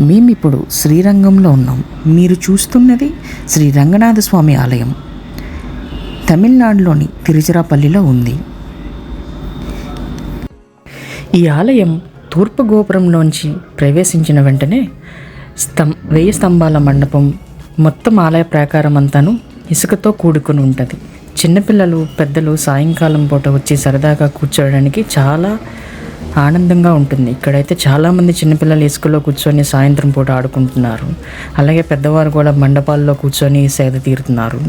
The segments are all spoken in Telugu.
మేమిప్పుడు శ్రీరంగంలో ఉన్నాం. మీరు చూస్తున్నది శ్రీ రంగనాథ స్వామి ఆలయం. తమిళనాడులోని తిరుచిరాపల్లిలో ఉంది. ఈ ఆలయం తూర్పు గోపురంలోంచి ప్రవేశించిన వెంటనే 1000 స్తంభాల మండపం, మొత్తం ఆలయ ప్రాకారం అంతాను ఇసుకతో కూడుకుని ఉంటుంది. చిన్నపిల్లలు, పెద్దలు సాయంకాలం పూట వచ్చి సరదాగా కూర్చోవడానికి చాలా ఆనందంగా ఉంటుంది. ఇక్కడైతే చాలామంది చిన్నపిల్లలు ఇసుకలో కూర్చొని సాయంత్రం పూట ఆడుకుంటున్నారు. అలాగే పెద్దవారు కూడా మండపాల్లో కూర్చొని సేద తీరుతున్నారు.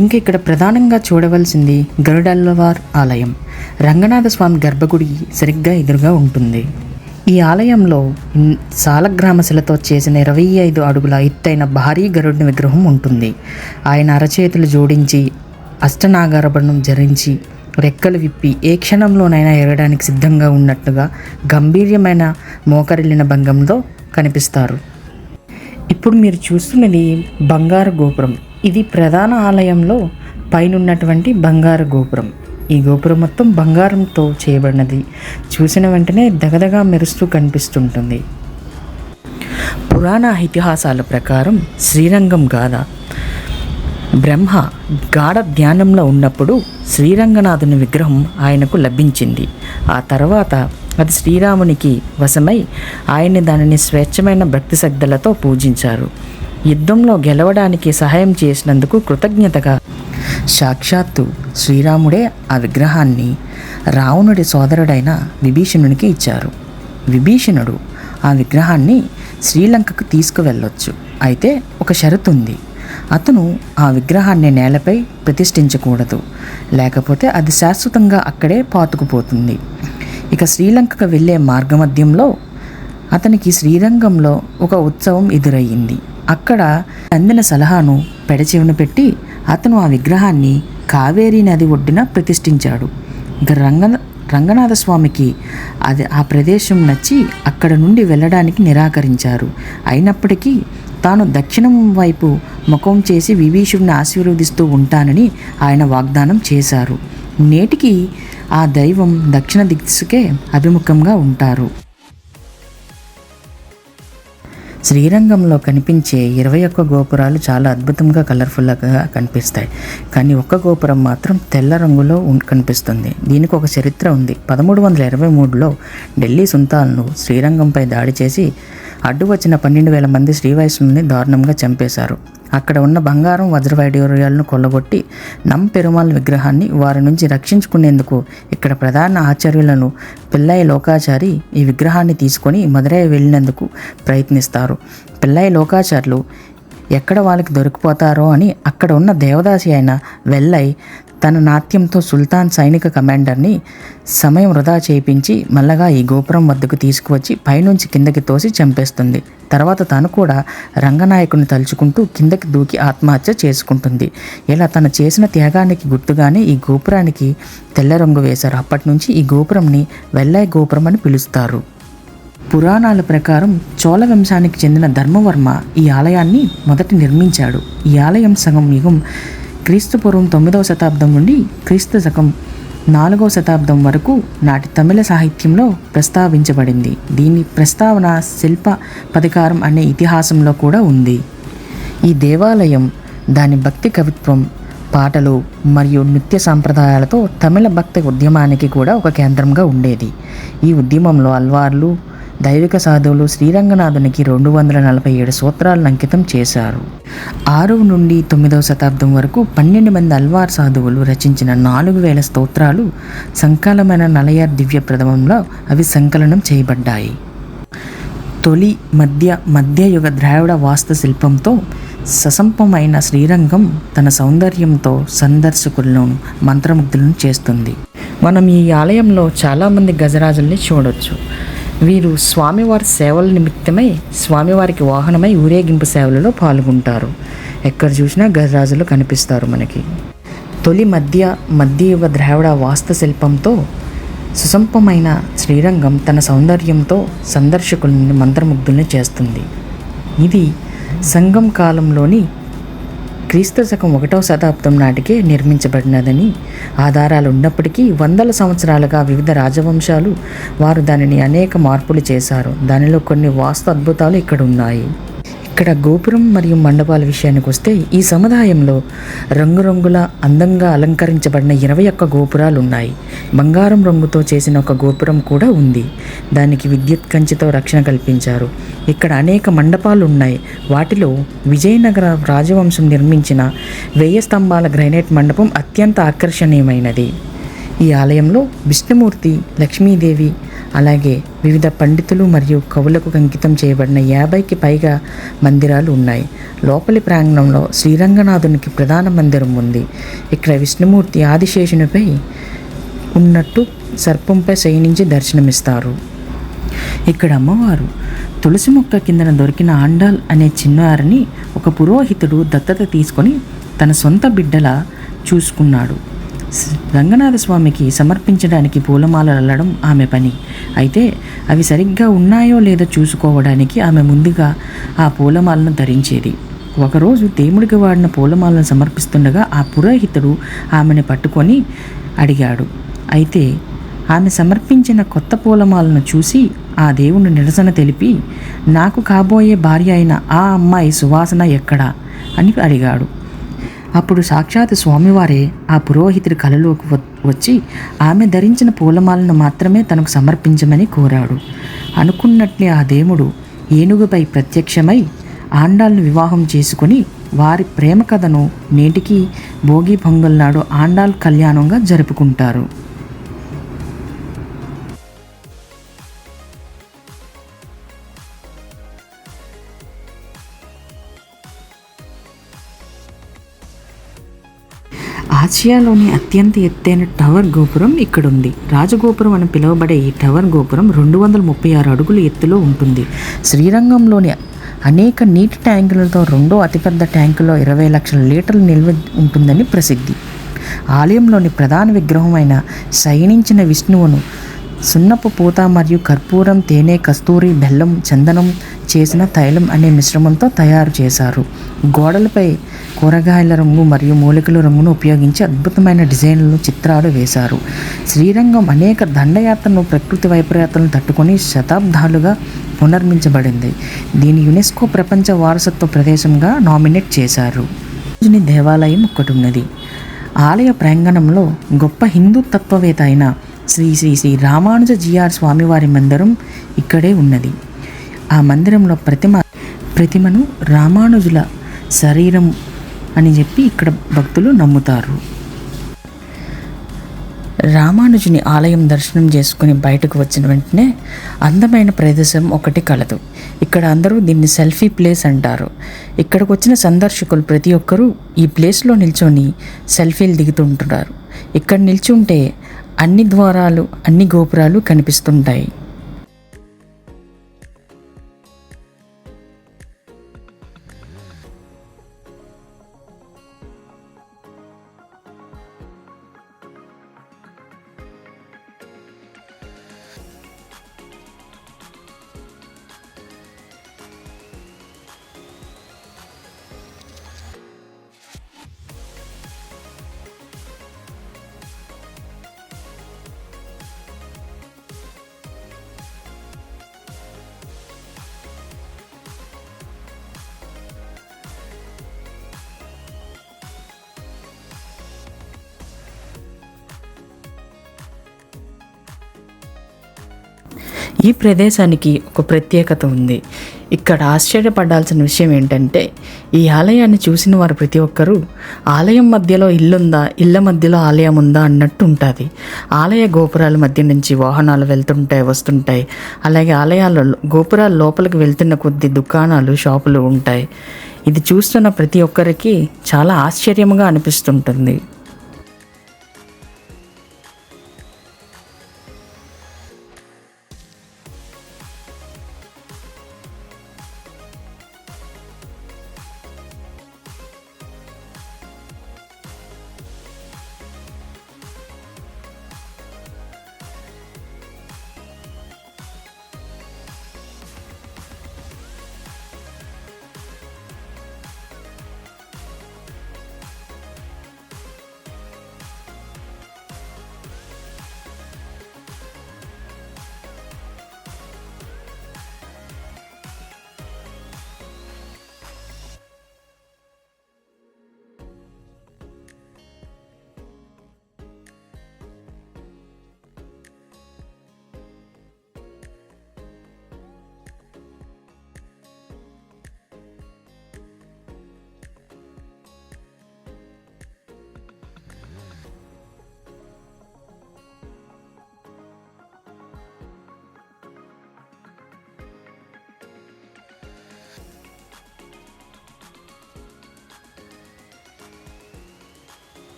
ఇంకా ఇక్కడ ప్రధానంగా చూడవలసింది గరుడల్లవార్ ఆలయం. రంగనాథ స్వామి గర్భగుడి సరిగ్గా ఎదురుగా ఉంటుంది. ఈ ఆలయంలో సాలగ్రామశిలతో చేసిన 25 అడుగుల ఎత్తైన భారీ గరుడుని విగ్రహం ఉంటుంది. ఆయన అరచేతులు జోడించి, అష్టనాగాభరణం ధరించి, రెక్కలు విప్పి ఏ క్షణంలోనైనా ఎగరడానికి సిద్ధంగా ఉన్నట్టుగా గంభీర్యమైన మోకరిల్లిన భంగంలో కనిపిస్తారు. ఇప్పుడు మీరు చూస్తున్నది బంగారు గోపురం. ఇది ప్రధాన ఆలయంలో పైనున్నటువంటి బంగారు గోపురం. ఈ గోపురం మొత్తం బంగారంతో చేయబడినది. చూసిన వెంటనే దగదగా మెరుస్తూ కనిపిస్తుంటుంది. పురాణ ఇతిహాసాల ప్రకారం శ్రీరంగం గాథ బ్రహ్మ గాఢ ధ్యానంలో ఉన్నప్పుడు శ్రీరంగనాథుని విగ్రహం ఆయనకు లభించింది. ఆ తర్వాత అది శ్రీరామునికి వశమై ఆయన్ని దానిని స్వేచ్ఛమైన భక్తి శ్రద్ధలతో పూజించారు. యుద్ధంలో గెలవడానికి సహాయం చేసినందుకు కృతజ్ఞతగా సాక్షాత్తు శ్రీరాముడే ఆ విగ్రహాన్ని రావణుడి సోదరుడైన విభీషణునికి ఇచ్చారు. విభీషణుడు ఆ విగ్రహాన్ని శ్రీలంకకు తీసుకువెళ్ళొచ్చు. అయితే ఒక షరతు ఉంది. అతను ఆ విగ్రహాన్ని నేలపై ప్రతిష్ఠించకూడదు, లేకపోతే అది శాశ్వతంగా అక్కడే పాతుకుపోతుంది. ఇక శ్రీలంకకు వెళ్ళే మార్గమధ్యంలో అతనికి శ్రీరంగంలో ఒక ఉత్సవం ఎదురయ్యింది. అక్కడ అందిన సలహాను పెడచెవిన పెట్టి అతను ఆ విగ్రహాన్ని కావేరీ నది ఒడ్డున ప్రతిష్ఠించాడు. ఇక రంగనాథ స్వామికి ఆ ప్రదేశం నచ్చి అక్కడ నుండి వెళ్ళడానికి నిరాకరించారు. అయినప్పటికీ తాను దక్షిణం వైపు ముఖం చేసి విభీషణుడిని ఆశీర్వదిస్తూ ఉంటానని ఆయన వాగ్దానం చేశారు. నేటికి ఆ దైవం దక్షిణ దిశకే అభిముఖంగా ఉంటారు. శ్రీరంగంలో కనిపించే 21 గోపురాలు చాలా అద్భుతంగా కలర్ఫుల్గా కనిపిస్తాయి. కానీ ఒక్క గోపురం మాత్రం తెల్ల రంగులో కనిపిస్తుంది. దీనికి ఒక చరిత్ర ఉంది. 1323లో ఢిల్లీ సుల్తాన్లు శ్రీరంగంపై దాడి చేసి అడ్డు వచ్చిన 12,000 మంది శ్రీవైష్ణవుని దారుణంగా చంపేశారు. అక్కడ ఉన్న బంగారం, వజ్రవైడూర్యాలను కొల్లగొట్టి పెరుమాళ్ విగ్రహాన్ని వారి నుంచి రక్షించుకునేందుకు ఇక్కడ ప్రధాన ఆచార్యులను పిల్లై లోకాచారి ఈ విగ్రహాన్ని తీసుకొని మదురై వెళ్ళినందుకు ప్రయత్నిస్తారు. పిల్లై లోకాచార్యులు ఎక్కడ వాళ్ళకి దొరికిపోతారో అని అక్కడ ఉన్న దేవదాసి అయిన వెల్లై తన నాట్యంతో సుల్తాన్ సైనిక కమాండర్ని సమయం వృధా చేయించి మల్లగా ఈ గోపురం వద్దకు తీసుకువచ్చి పైనుంచి కిందకి తోసి చంపేస్తుంది. తర్వాత తాను కూడా రంగనాయకుని తలుచుకుంటూ కిందకి దూకి ఆత్మహత్య చేసుకుంటుంది. ఇలా తను చేసిన త్యాగానికి గుర్తుగానే ఈ గోపురానికి తెల్ల రంగు వేశారు. అప్పటి నుంచి ఈ గోపురంని వెల్లై గోపురం అని పిలుస్తారు. పురాణాల ప్రకారం చోళ వంశానికి చెందిన ధర్మవర్మ ఈ ఆలయాన్ని మొదట నిర్మించాడు. ఈ ఆలయం సగం యుగం క్రీస్తుపూర్వం 9వ శతాబ్దం నుండి క్రీస్తు శకం 4వ శతాబ్దం వరకు నాటి తమిళ సాహిత్యంలో ప్రస్తావించబడింది. దీని ప్రస్తావన శిల్ప పదికారం అనే ఇతిహాసంలో కూడా ఉంది. ఈ దేవాలయం దాని భక్తి కవిత్వం, పాటలు మరియు నృత్య సాంప్రదాయాలతో తమిళ భక్తి ఉద్యమానికి కూడా ఒక కేంద్రంగా ఉండేది. ఈ ఉద్యమంలో అల్వార్లు, దైవిక సాధువులు శ్రీరంగనాథునికి 247 సూత్రాలను అంకితం చేశారు. 6వ నుండి 9వ శతాబ్దం వరకు 12 మంది అల్వార్ సాధువులు రచించిన 4000 స్తోత్రాలు సంకలమైన నలయార్ దివ్య ప్రథమంలో అవి సంకలనం చేయబడ్డాయి. తొలి మధ్యయుగ ద్రావిడ వాస్తుశిల్పంతో ససంపమైన శ్రీరంగం తన సౌందర్యంతో సందర్శకులను మంత్రముగ్ధులను చేస్తుంది. మనం ఈ ఆలయంలో చాలామంది గజరాజుల్ని చూడవచ్చు. వీరు స్వామివారి సేవల నిమిత్తమై స్వామివారికి వాహనమై ఊరేగింపు సేవలలో పాల్గొంటారు. ఎక్కడ చూసినా గజరాజులు కనిపిస్తారు మనకి. తొలి మధ్యయుగ ద్రావిడ వాస్తుశిల్పంతో సుసంపమైన శ్రీరంగం తన సౌందర్యంతో సందర్శకులను మంత్రముగ్ధుల్ని చేస్తుంది. ఇది సంగం కాలంలోని క్రీస్తు శకం 1వ శతాబ్దం నాటికే నిర్మించబడినదని ఆధారాలు ఉన్నప్పటికీ వందల సంవత్సరాలుగా వివిధ రాజవంశాలు వారు దానిని అనేక మార్పులు చేశారు. దానిలో కొన్ని వాస్తు అద్భుతాలు ఇక్కడ ఉన్నాయి. ఇక్కడ గోపురం మరియు మండపాల విషయానికి వస్తే ఈ సముదాయంలో రంగురంగుల అందంగా అలంకరించబడిన 21 గోపురాలు ఉన్నాయి. బంగారం రంగుతో చేసిన ఒక గోపురం కూడా ఉంది. దానికి విద్యుత్ కంచెతో రక్షణ కల్పించారు. ఇక్కడ అనేక మండపాలు ఉన్నాయి. వాటిలో విజయనగర రాజవంశం నిర్మించిన 1000 స్తంభాల గ్రైనైట్ మండపం అత్యంత ఆకర్షణీయమైనది. ఈ ఆలయంలో విష్ణుమూర్తి, లక్ష్మీదేవి, అలాగే వివిధ పండితులు మరియు కవులకు అంకితం చేయబడిన 50కి పైగా మందిరాలు ఉన్నాయి. లోపలి ప్రాంగణంలో శ్రీరంగనాథునికి ప్రధాన మందిరం ఉంది. ఇక్కడ విష్ణుమూర్తి ఆదిశేషునిపై ఉన్నట్టు సర్పంపై శయనించి దర్శనమిస్తారు. ఇక్కడ అమ్మవారు తులసి మొక్క కిందన దొరికిన ఆండాల్ అనే చిన్నారిని ఒక పురోహితుడు దత్తత తీసుకొని తన సొంత బిడ్డలా చూసుకున్నాడు. రంగనాథ స్వామికి సమర్పించడానికి పూలమాలలు అల్లడం ఆమె పని. అయితే అవి సరిగ్గా ఉన్నాయో లేదో చూసుకోవడానికి ఆమె ముందుగా ఆ పూలమాలను ధరించేది. ఒకరోజు దేవుడికి వాడిన పూలమాలను సమర్పిస్తుండగా ఆ పురోహితుడు ఆమెను పట్టుకొని అడిగాడు. అయితే ఆమె సమర్పించిన కొత్త పూలమాలను చూసి ఆ దేవుని నిరసన తెలిపి, నాకు కాబోయే భార్య అయిన ఆ అమ్మాయి సువాసన ఎక్కడా అని అడిగాడు. అప్పుడు సాక్షాత్ స్వామివారే ఆ పురోహితుడి కలలోకి వచ్చి ఆమె ధరించిన పూలమాలను మాత్రమే తనకు సమర్పించమని కోరాడు. అనుకున్నట్లే ఆ దేవుడు ఏనుగుపై ప్రత్యక్షమై ఆండాల్ను వివాహం చేసుకుని వారి ప్రేమ కథను నేటికి భోగి పొంగల్ నాడు ఆండాల్ కళ్యాణంగా జరుపుకుంటారు. ఆసియాలోని అత్యంత ఎత్తైన టవర్ గోపురం ఇక్కడుంది. రాజగోపురం అని పిలువబడే ఈ టవర్ గోపురం 236 అడుగుల ఎత్తులో ఉంటుంది. శ్రీరంగంలోని అనేక నీటి ట్యాంకులతో రెండో అతిపెద్ద ట్యాంకులో 20 లక్షల లీటర్ల నిల్వ ఉంటుందని ప్రసిద్ధి. ఆలయంలోని ప్రధాన విగ్రహమైన శయనించిన విష్ణువును సున్నపు పూత మరియు కర్పూరం, తేనె, కస్తూరి, బెల్లం, చందనం చేసిన తైలం అనే మిశ్రమంతో తయారు చేశారు. గోడలపై కూరగాయల రంగు మరియు మూలికల రంగును ఉపయోగించి అద్భుతమైన డిజైన్లను, చిత్రాలు వేశారు. శ్రీరంగం అనేక దండయాత్రను, ప్రకృతి వైపరీత్యాలను తట్టుకొని శతాబ్దాలుగా పునర్మించబడింది. దీని యునెస్కో ప్రపంచ వారసత్వ ప్రదేశంగా నామినేట్ చేశారు. దేవాలయం ఒకటి ఉన్నది. ఆలయ ప్రాంగణంలో గొప్ప హిందూ తత్వవేత్త అయిన శ్రీ శ్రీ శ్రీ రామానుజ జిఆర్ స్వామివారి మందిరం ఇక్కడే ఉన్నది. ఆ మందిరంలో ప్రతిమను రామానుజుల శరీరం అని చెప్పి ఇక్కడ భక్తులు నమ్ముతారు. రామానుజుని ఆలయం దర్శనం చేసుకుని బయటకు వచ్చిన వెంటనే అందమైన ప్రదేశం ఒకటి కలదు. ఇక్కడ అందరూ దీన్ని సెల్ఫీ ప్లేస్ అంటారు. ఇక్కడికి వచ్చిన సందర్శకులు ప్రతి ఒక్కరూ ఈ ప్లేస్లో నిల్చొని సెల్ఫీలు దిగుతుంటారు. ఇక్కడ నిల్చుంటే అన్ని ద్వారాలు, అన్ని గోపురాలు కనిపిస్తుంటాయి. ఈ ప్రదేశానికి ఒక ప్రత్యేకత ఉంది. ఇక్కడ ఆశ్చర్యపడాల్సిన విషయం ఏంటంటే, ఈ ఆలయాన్ని చూసిన వారు ప్రతి ఒక్కరూ ఆలయం మధ్యలో ఇల్లుందా, ఇళ్ళ మధ్యలో ఆలయం ఉందా అన్నట్టు ఉంటుంది. ఆలయ గోపురాల మధ్య నుంచి వాహనాలు వెళ్తుంటాయి, వస్తుంటాయి. అలాగే ఆలయాల గోపురాల లోపలికి వెళ్తున్న కొద్ది దుకాణాలు, షాపులు ఉంటాయి. ఇది చూస్తున్న ప్రతి ఒక్కరికి చాలా ఆశ్చర్యంగా అనిపిస్తుంటుంది.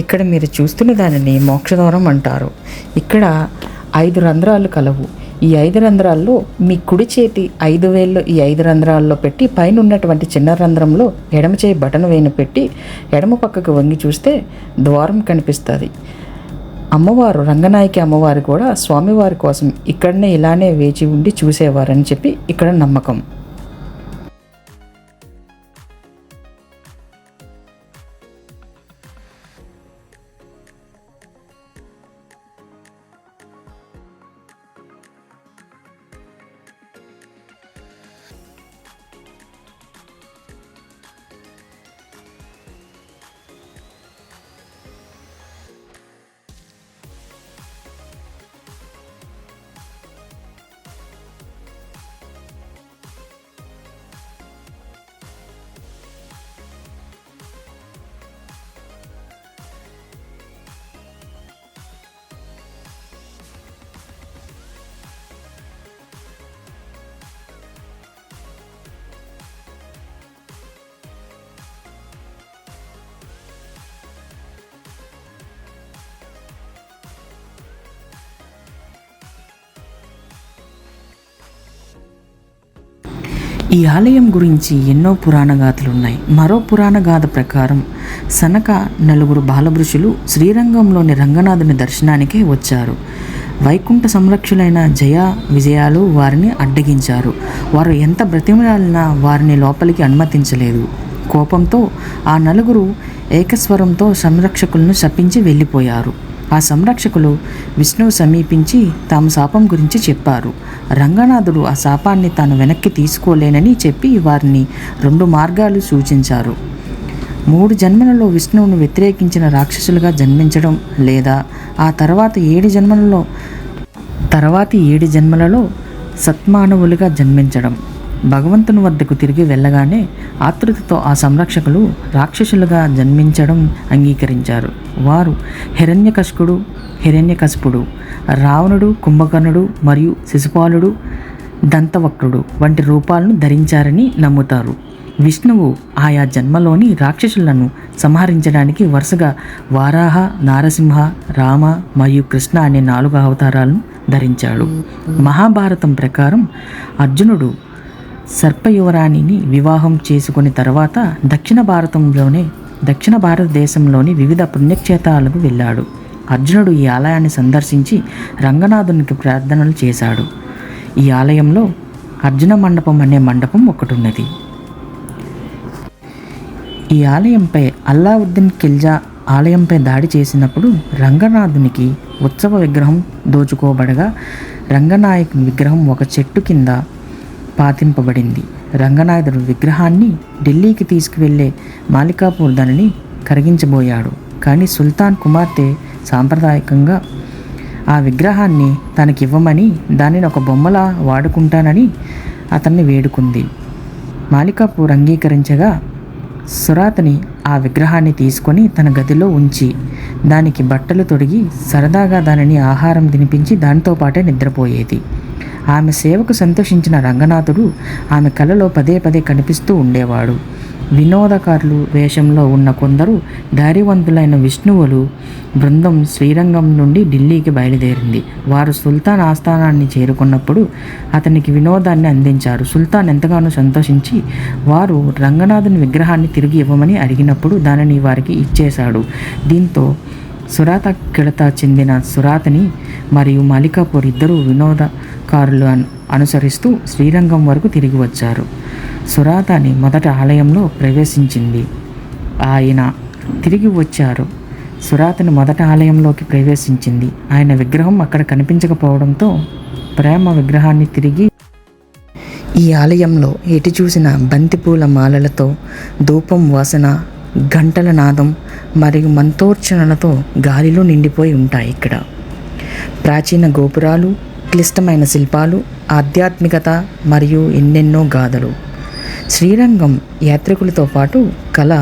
ఇక్కడ మీరు చూస్తున్న దానిని మోక్షద్వారం అంటారు. ఇక్కడ 5 రంధ్రాలు కలవు. ఈ 5 రంధ్రాల్లో మీ కుడి చేతి 5 వేళ్ళు ఈ 5 రంధ్రాల్లో పెట్టి పైన ఉన్నటువంటి చిన్న రంధ్రంలో ఎడమ చేయి బటన్ వేయిన పెట్టి ఎడమ పక్కకు వంగి చూస్తే ద్వారం కనిపిస్తుంది. అమ్మవారు రంగనాయకి అమ్మవారు కూడా స్వామివారి కోసం ఇక్కడనే ఇలానే వేచి ఉండి చూసేవారని చెప్పి ఇక్కడ నమ్మకం. ఈ ఆలయం గురించి ఎన్నో పురాణ గాథలున్నాయి. మరో పురాణ గాథ ప్రకారం సనక నలుగురు బాలభృషులు శ్రీరంగంలోని రంగనాథుని దర్శనానికే వచ్చారు. వైకుంఠ సంరక్షులైన జయ విజయాలు వారిని అడ్డగించారు. వారు ఎంత బ్రతిమలాడినా వారిని లోపలికి అనుమతించలేదు. కోపంతో ఆ నలుగురు ఏకస్వరంతో సంరక్షకులను శపించి వెళ్ళిపోయారు. ఆ సంరక్షకులు విష్ణువు సమీపించి తాము శాపం గురించి చెప్పారు. రంగనాథుడు ఆ శాపాన్ని తాను వెనక్కి తీసుకోలేనని చెప్పి వారిని 2 మార్గాలు సూచించారు. 3 జన్మలలో విష్ణువును వ్యతిరేకించిన రాక్షసులుగా జన్మించడం, లేదా ఆ తర్వాతి 7 జన్మలలో సత్మానవులుగా జన్మించడం. భగవంతుని వద్దకు తిరిగి వెళ్ళగానే ఆతృతతో ఆ సంరక్షకులు రాక్షసులుగా జన్మించడం అంగీకరించారు. వారు హిరణ్యకశిపుడు, రావణుడు, కుంభకర్ణుడు మరియు శిశుపాలుడు, దంతవక్రుడు వంటి రూపాలను ధరించారని నమ్ముతారు. విష్ణువు ఆయా జన్మలోని రాక్షసులను సంహరించడానికి వరుసగా వారాహ, నారసింహ, రామ మరియు కృష్ణ అనే 4 అవతారాలను ధరించాడు. మహాభారతం ప్రకారం అర్జునుడు సర్పయువరాణిని వివాహం చేసుకుని తర్వాత దక్షిణ భారతదేశంలోని వివిధ పుణ్యక్షేత్రాలకు వెళ్ళాడు. అర్జునుడు ఈ ఆలయాన్ని సందర్శించి రంగనాథునికి ప్రార్థనలు చేశాడు. ఈ ఆలయంలో అర్జున మండపం అనే మండపం ఒకటి ఉన్నది. ఈ ఆలయంపై అల్లావుద్దీన్ ఖిల్జా ఆలయంపై దాడి చేసినప్పుడు రంగనాథునికి ఉత్సవ విగ్రహం దోచుకోబడగా రంగనాయకుని విగ్రహం ఒక చెట్టు కింద పాతింపబడింది. రంగనాథుడు విగ్రహాన్ని ఢిల్లీకి తీసుకువెళ్ళే మాలికాపూర్ దానిని కరిగించబోయాడు. కానీ సుల్తాన్ కుమార్తె సాంప్రదాయకంగా ఆ విగ్రహాన్ని తనకివ్వమని, దానిని ఒక బొమ్మలా వాడుకుంటానని అతన్ని వేడుకుంది. మాలికాపూర్ అంగీకరించగా సురాతని ఆ విగ్రహాన్ని తీసుకొని తన గదిలో ఉంచి దానికి బట్టలు తొడిగి సరదాగా దానిని ఆహారం తినిపించి దానితో పాటే నిద్రపోయేది. ఆమె సేవకు సంతోషించిన రంగనాథుడు ఆమె కలలో పదే పదే కనిపిస్తూ ఉండేవాడు. వినోదకారులు వేషంలో ఉన్న కొందరు ధైర్యవంతులైన విష్ణువులు బృందం శ్రీరంగం నుండి ఢిల్లీకి బయలుదేరింది. వారు సుల్తాన్ ఆస్థానాన్ని చేరుకున్నప్పుడు అతనికి వినోదాన్ని అందించారు. సుల్తాన్ ఎంతగానో సంతోషించి వారు రంగనాథుని విగ్రహాన్ని తిరిగి ఇవ్వమని అడిగినప్పుడు దానిని వారికి ఇచ్చేశాడు. దీంతో సురాత కిడత చెందిన సురాతని మరియు మాలికాపూర్ ఇద్దరు వినోదకారులు అనుసరిస్తూ శ్రీరంగం వరకు తిరిగి వచ్చారు. సురాతని మొదట ఆలయంలో ప్రవేశించింది. ఆయన తిరిగి వచ్చారు. సురాతని మొదట ఆలయంలోకి ప్రవేశించింది. ఆయన విగ్రహం అక్కడ కనిపించకపోవడంతో ప్రేమ విగ్రహాన్ని తిరిగి ఈ ఆలయంలో ఎటు చూసిన బంతిపూల మాలలతో ధూపం వాసన, గంటల నాదం మరియు మంత్రోచ్చరణలతో గాలిలో నిండిపోయి ఉంటాయి. ఇక్కడ ప్రాచీన గోపురాలు, క్లిష్టమైన శిల్పాలు, ఆధ్యాత్మికత మరియు ఎన్నెన్నో గాథలు. శ్రీరంగం యాత్రికులతో పాటు కళ,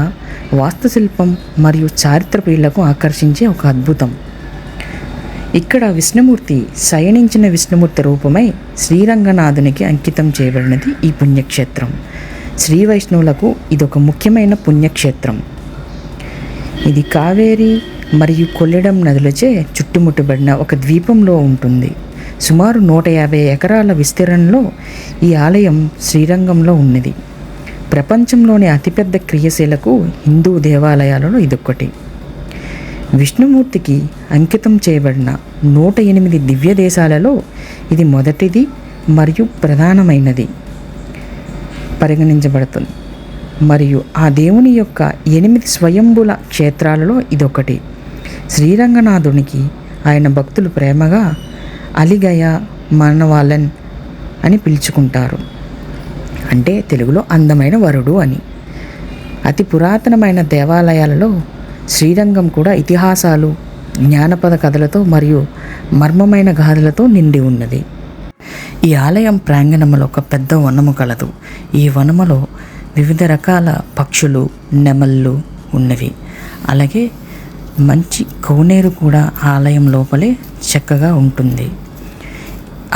వాస్తుశిల్పం మరియు చారిత్రప్రియులకు ఆకర్షించే ఒక అద్భుతం. ఇక్కడ విష్ణుమూర్తి శయనించిన విష్ణుమూర్తి రూపమై శ్రీరంగనాథునికి అంకితం చేయబడినది ఈ పుణ్యక్షేత్రం. శ్రీ వైష్ణవులకు ఇదొక ముఖ్యమైన పుణ్యక్షేత్రం. ఇది కావేరీ మరియు కొల్లెడం నదులచే చుట్టుముట్టబడిన ఒక ద్వీపంలో ఉంటుంది. సుమారు 150 ఎకరాల విస్తీర్ణంలో ఈ ఆలయం శ్రీరంగంలో ఉన్నది. ప్రపంచంలోని అతిపెద్ద క్రియాశీలకు హిందూ దేవాలయాలలో ఇదొక్కటి. విష్ణుమూర్తికి అంకితం చేయబడిన 108 దివ్య దేశాలలో ఇది మొదటిది మరియు ప్రధానమైనది పరిగణించబడుతుంది. మరియు ఆ దేవుని యొక్క 8 స్వయంభుల క్షేత్రాలలో ఇదొకటి. శ్రీరంగనాథునికి ఆయన భక్తులు ప్రేమగా అలిగయ మనవాలన్ అని పిలుచుకుంటారు. అంటే తెలుగులో అందమైన వరుడు అని. అతి పురాతనమైన దేవాలయాలలో శ్రీరంగం కూడా ఇతిహాసాలు, జ్ఞానపద కథలతో మరియు మర్మమైన గాథలతో నిండి ఉన్నది. ఈ ఆలయం ప్రాంగణంలో ఒక పెద్ద వనము కలదు. ఈ వనములో వివిధ రకాల పక్షులు, నెమళ్ళు ఉన్నవి. అలాగే మంచి కోనేరు కూడా ఆలయం లోపలే చక్కగా ఉంటుంది.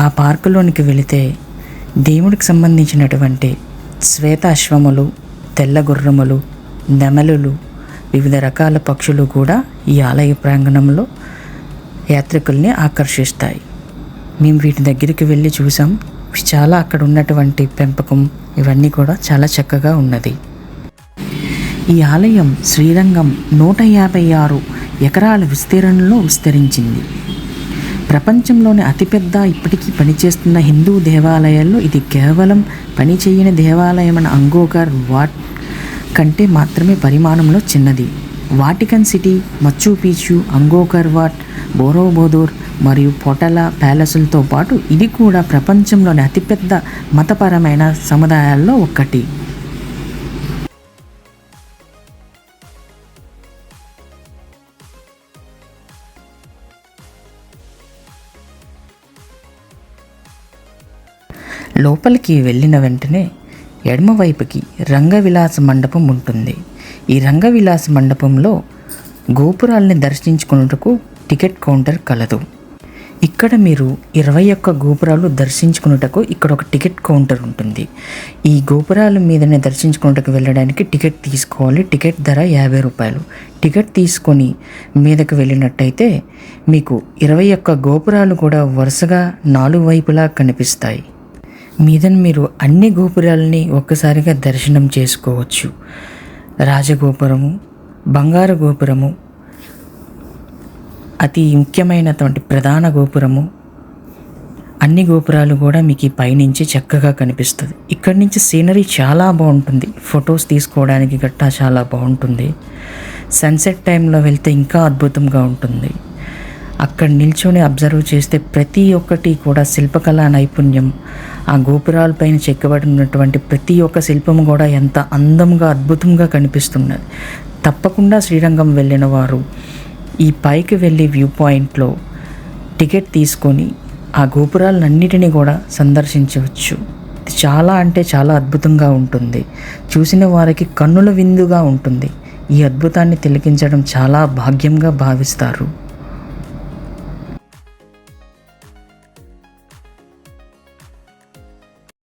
ఆ పార్కులోనికి వెళితే దేవుడికి సంబంధించినటువంటి శ్వేత అశ్వములు, తెల్ల గుర్రములు, నెమలులు, వివిధ రకాల పక్షులు కూడా ఈ ఆలయ ప్రాంగణంలో యాత్రికుల్ని ఆకర్షిస్తాయి. మేము వీటి దగ్గరికి వెళ్ళి చూసాం. చాలా అక్కడ ఉన్నటువంటి పెంపకం ఇవన్నీ కూడా చాలా చక్కగా ఉన్నది. ఈ ఆలయం శ్రీరంగం 156 ఎకరాల విస్తీర్ణంలో విస్తరించింది. ప్రపంచంలోని అతిపెద్ద ఇప్పటికీ పనిచేస్తున్న హిందూ దేవాలయాల్లో ఇది కేవలం పనిచేయని దేవాలయం అన్న అంగోకర్ వాట్ కంటే మాత్రమే పరిమాణంలో చిన్నది. వాటికన్ సిటీ, మచ్చు పీచు, అంగోకర్ వాట్, బోరోబోదోర్ మరియు పొటలా ప్యాలెస్లతో పాటు ఇది కూడా ప్రపంచంలోని అతిపెద్ద మతపరమైన సముదాయాల్లో ఒకటి. లోపలికి వెళ్ళిన వెంటనే ఎడమవైపుకి రంగవిలాస మండపం ఉంటుంది. ఈ రంగవిలాస మండపంలో గోపురాలని దర్శించుకున్నట్టుకు టికెట్ కౌంటర్ కలదు. ఇక్కడ మీరు 21 గోపురాలు దర్శించుకున్నట్టుకు ఇక్కడ ఒక టికెట్ కౌంటర్ ఉంటుంది. ఈ గోపురాల మీదనే దర్శించుకున్నట్టుకు వెళ్ళడానికి టికెట్ తీసుకోవాలి. టికెట్ ధర 50 రూపాయలు. టికెట్ తీసుకొని మీదకు వెళ్ళినట్టయితే మీకు 21 గోపురాలు కూడా వరుసగా 4 వైపులా కనిపిస్తాయి. మీదని మీరు అన్ని గోపురాలని ఒక్కసారిగా దర్శనం చేసుకోవచ్చు. రాజగోపురము, బంగారు గోపురము, అతి ముఖ్యమైనటువంటి ప్రధాన గోపురము, అన్ని గోపురాలు కూడా మీకు ఈ పైనుంచి చక్కగా కనిపిస్తుంది. ఇక్కడి నుంచి సీనరీ చాలా బాగుంటుంది. ఫొటోస్ తీసుకోవడానికి గట్టా చాలా బాగుంటుంది. సన్సెట్ టైంలో వెళ్తే ఇంకా అద్భుతంగా ఉంటుంది. అక్కడ నిల్చొని అబ్జర్వ్ చేస్తే ప్రతి ఒక్కటి కూడా శిల్పకళా నైపుణ్యం, ఆ గోపురాలపైన చెక్కబడినటువంటి ప్రతి ఒక్క శిల్పము కూడా ఎంత అందంగా అద్భుతంగా కనిపిస్తున్నది. తప్పకుండా శ్రీరంగం వెళ్ళిన వారు ఈ పైకి వెళ్ళి వ్యూ పాయింట్లో టికెట్ తీసుకొని ఆ గోపురాలన్నిటినీ కూడా సందర్శించవచ్చు. చాలా అంటే చాలా అద్భుతంగా ఉంటుంది. చూసిన వారికి కన్నుల విందుగా ఉంటుంది. ఈ అద్భుతాన్ని తిలకించడం చాలా భాగ్యంగా భావిస్తారు.